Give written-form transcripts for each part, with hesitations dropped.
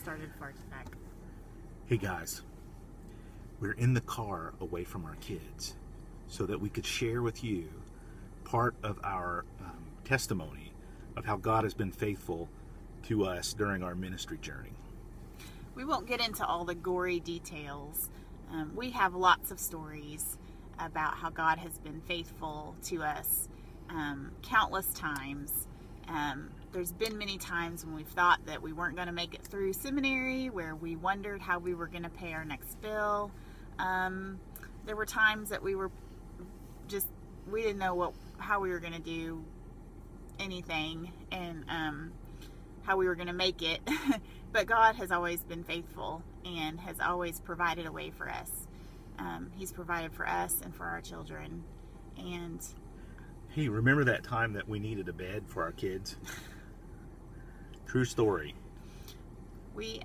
started far back. Hey guys, we're in the car away from our kids so that we could share with you part of our testimony of how God has been faithful to us during our ministry journey. We won't get into all the gory details. We have lots of stories about how God has been faithful to us countless times. There's been many times when we've thought that we weren't going to make it through seminary, where we wondered how we were going to pay our next bill. There were times that we didn't know how we were going to do anything and how we were going to make it. But God has always been faithful and has always provided a way for us. He's provided for us and for our children. And hey, remember that time that we needed a bed for our kids? True story. We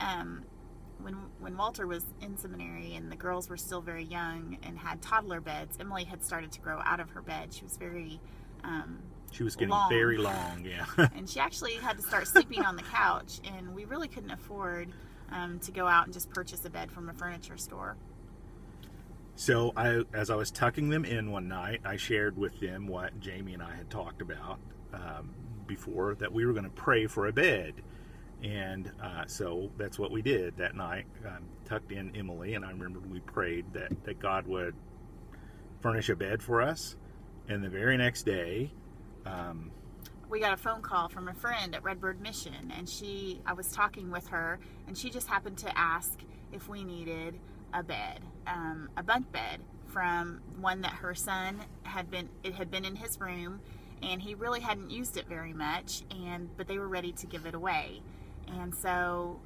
when Walter was in seminary and the girls were still very young and had toddler beds, Emily had started to grow out of her bed. She was very getting long. very long, yeah. And she actually had to start sleeping on the couch, and we really couldn't afford to go out and just purchase a bed from a furniture store. So as I was tucking them in one night, I shared with them what Jamie and I had talked about before, that we were going to pray for a bed. And so that's what we did that night. Tucked in Emily, and I remember we prayed that God would furnish a bed for us. And the very next day, we got a phone call from a friend at Redbird Mission, and I was talking with her, and she just happened to ask if we needed a bed, a bunk bed, from one that her son had been in his room, and he really hadn't used it very much, but they were ready to give it away. And so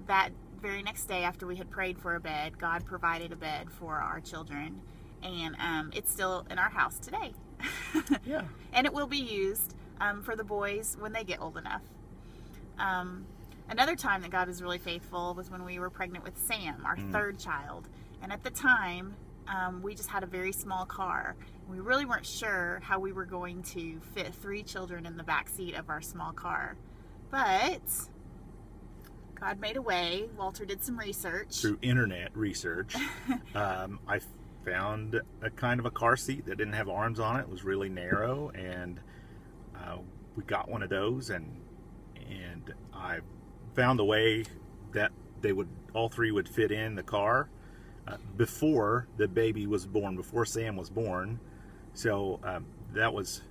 that very next day, after we had prayed for a bed, God provided a bed for our children, and it's still in our house today. Yeah. And it will be used for the boys when they get old enough. Another time that God was really faithful was when we were pregnant with Sam, our third child. And at the time, we just had a very small car. We really weren't sure how we were going to fit 3 children in the back seat of our small car. But God made a way. Walter did some research. Through internet research, I found a kind of a car seat that didn't have arms on it. It was really narrow, and we got one of those, and I found a way that all 3 would fit in the car before the baby was born, before Sam was born. So that was...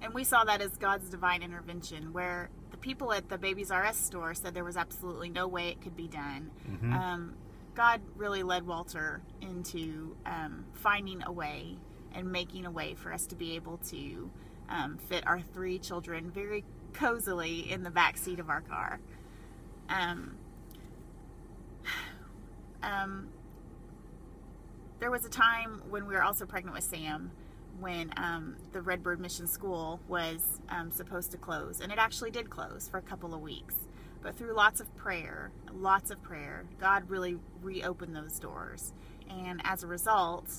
And we saw that as God's divine intervention, where the people at the Babies R Us store said there was absolutely no way it could be done. Mm-hmm. God really led Walter into finding a way and making a way for us to be able to fit our 3 children very cozily in the back seat of our car. There was a time when we were also pregnant with Sam, when the Redbird Mission School was supposed to close, and it actually did close for a couple of weeks. But through lots of prayer, God really reopened those doors. And as a result,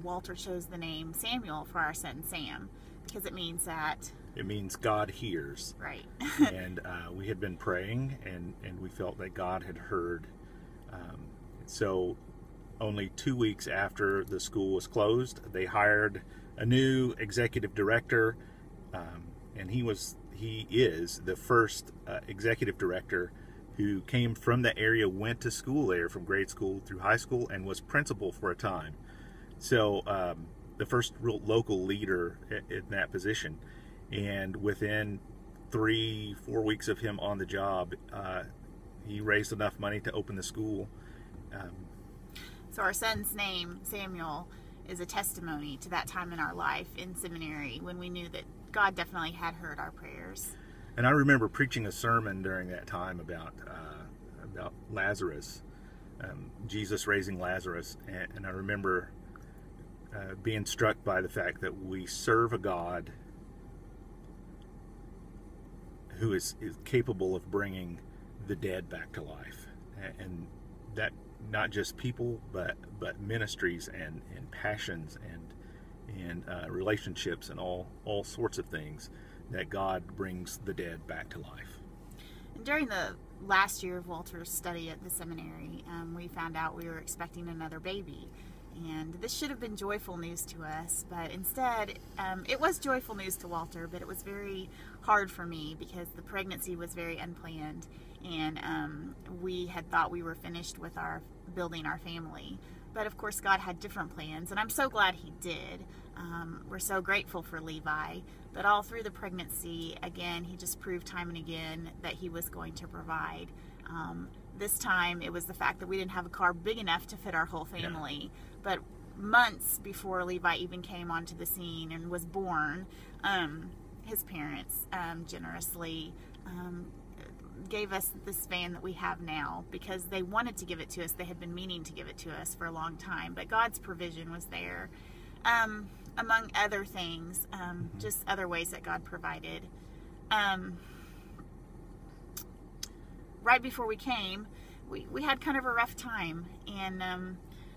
Walter chose the name Samuel for our son Sam, because it means God hears. Right. And we had been praying, and we felt that God had heard. So only 2 weeks after the school was closed, they hired a new executive director, and he is the first executive director who came from the area, went to school there from grade school through high school, and was principal for a time. So the first real local leader in that position. And within 3-4 weeks of him on the job, he raised enough money to open the school. So our son's name, Samuel, is a testimony to that time in our life in seminary, when we knew that God definitely had heard our prayers. And I remember preaching a sermon during that time about Lazarus, Jesus raising Lazarus, and I remember being struck by the fact that we serve a God who is capable of bringing the dead back to life, and that not just people, but ministries and passions and relationships and all sorts of things, that God brings the dead back to life. And during the last year of Walter's study at the seminary, we found out we were expecting another baby. And this should have been joyful news to us, but instead, it was joyful news to Walter, but it was very hard for me because the pregnancy was very unplanned, and we had thought we were finished with building our family. But of course, God had different plans, and I'm so glad He did. We're so grateful for Levi, but all through the pregnancy, again, He just proved time and again that He was going to provide. This time, it was the fact that we didn't have a car big enough to fit our whole family. Yeah. But months before Levi even came onto the scene and was born, his parents generously gave us this van that we have now because they wanted to give it to us. They had been meaning to give it to us for a long time, but God's provision was there. Among other things, just other ways that God provided. Right before we came, we had kind of a rough time, and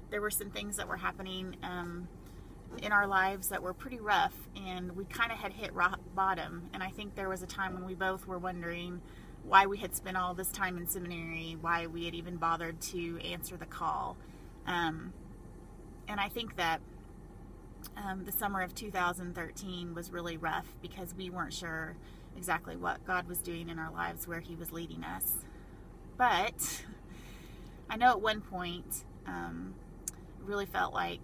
there were some things that were happening in our lives that were pretty rough, and we kind of had hit rock bottom. And I think there was a time when we both were wondering why we had spent all this time in seminary, why we had even bothered to answer the call. And I think that the summer of 2013 was really rough because we weren't sure exactly what God was doing in our lives, where He was leading us. But I know at one point, really felt like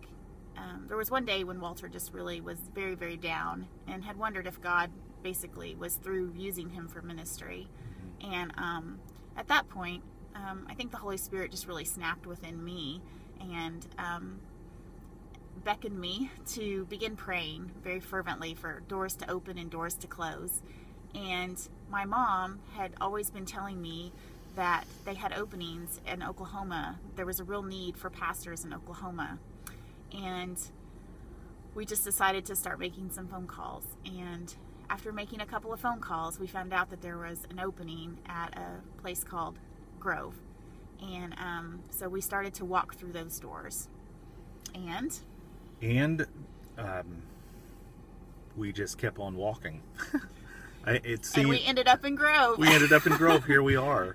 there was one day when Walter just really was very, very down and had wondered if God basically was through using him for ministry. And at that point, I think the Holy Spirit just really snapped within me and beckoned me to begin praying very fervently for doors to open and doors to close. And my mom had always been telling me that they had openings in Oklahoma. There was a real need for pastors in Oklahoma. And we just decided to start making some phone calls. And after making a couple of phone calls, we found out that there was an opening at a place called Grove. And so we started to walk through those doors. And we just kept on walking. And we ended up in Grove. We ended up in Grove. Here we are.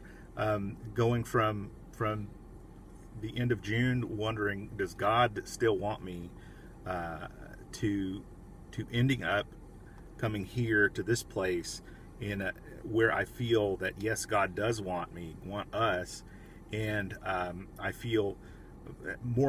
Going from the end of June, wondering, does God still want me, to ending up coming here to this place where I feel that yes, God does want me, want us, and I feel more